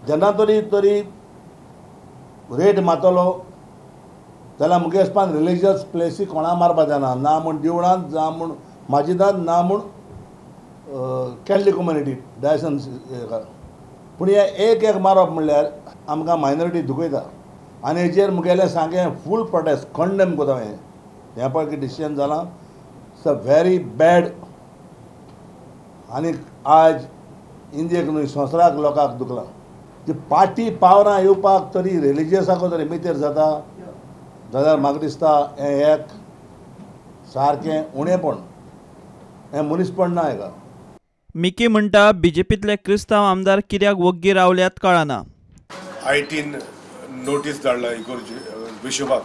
जेन्ना तरी रेट मातलो जाल्यार मुगे हिसपान रिलिजियस प्लेसी कोणा मारपा जायना, ना म्हूण देवळांत ना म्हूण माजिदांत ना म्हूण कॅथलीक कम्युनिटी डायसन. पूण हे एक मारप म्हणल्यार आमकां मायनॉरिटी दुखयता आनी हेचेर मुगेलें सांगें फूल प्रोटेस्ट कंडेम कोता हें पळय कितें डिसिजन जालां. It's a very bad. आनी आज इंडियेक न्हय संवसाराक लोकांक दुखलां. ती पार्टी पावरां येवपाक तरी रिलिजियसाको जर मेतेर जाता जाल्यार म्हाका दिसता हें एक सारकें उणेंपण, हें मनीसपण ना हेका. मिकी म्हणटा बीजेपीतले क्रिस्तांव आमदार कित्याक वग्गी रावल्यात कळना. आयटीन नोटीस धाडला बिशोपाक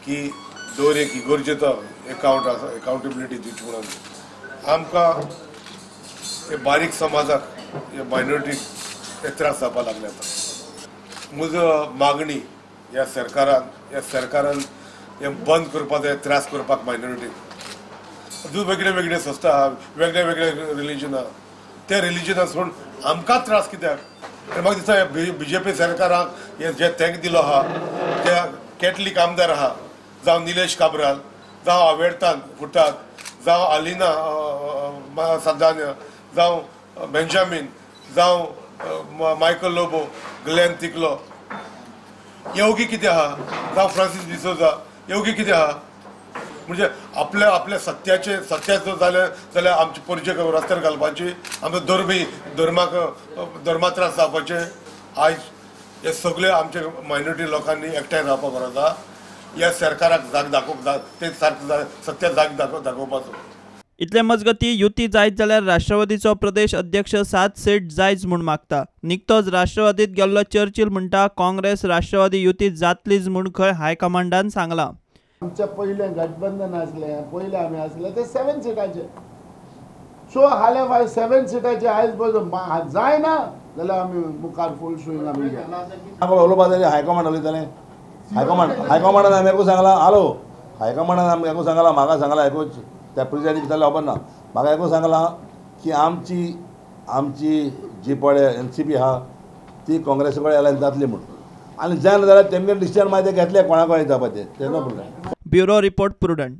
की दर एक इगोर्जेचो अकाउंटेबिलिटी दिवची म्हणून. आमकां हे बारीक समाजाक हे मायनॉरिटीक हे त्रास जावपाक लागले आतां. म्हजो मागणी ह्या सरकारान हे बंद करपाक जाय, त्रास करपाक मायनॉरिटीक. अजून वेगळे वेगळे संस्था आहा, वेगळे वेगळे रिलीजन आहा, ते रिलीजनासून आमकां त्रास कित्याक. म्हाका दिसता बीजेपी सरकाराक हे जे थँक दिलो आहा ते कॅथलीक आमदार आहा, जावं निलेश काब्राल, जावं आवेर्तान फुटाक, जावं आलिना सदान्य, जावं बेंजामीन, जावं मायकल लोबो, ग्लेन तिकलो, येवगी कितें आहा, जावं फ्रांसीस डिसोजा, येवगी कितें आहा. म्हणजे आपल्या सत्याचें जाल्यार आमचे परिचय रस्त्यार घालपाची, आमचे धर्मा त्रास जावपाचे. आयज हे सगळे आमचे मायनॉरिटी लोकांनी एकठांय रावपाक गरजा. ह्या सरकाराक जाग दाखोवप, ते सारकें सत्य जाग दाखोवपाचो. इतले मजगतीं युती जायत जाल्यार राष्ट्रवादीचो प्रदेश अध्यक्ष 7 सीट जायच म्हूण मागता. निकतोच राष्ट्रवादीत गेल्लो चर्चिल म्हणटा काँग्रेस राष्ट्रवादी युती जातलीच म्हूण खंय हायकमांडान सांगलां. आमच्या पयलें गठबंधन आसलें, पयलें आमी आसले ते 7 सिटाचे. सो हाले 7 सिटाचे आयज पळय जायना जाल्यार आमी मुखार फूल स्विंग आमी उलोवपा जाय. हायकमांड उलयतालें, हायकमांडान आमी एकू सांगलां हालो, हायकमांडान आमी एकू सांगलां, म्हाका सांगलां एकूच, त्या प्रेजिडेंट जाल्यार खबर ना, म्हाका एकू सांगलां की आमची जी पळय NCP आहा ती काँग्रेसी कडेन एलायन्स जातली म्हूण. आनी जायना जाल्यार तेमगे डिसिजन मागीर ते घेतले कोणाक जावपाचें, ते no problem. Bureau report prudent.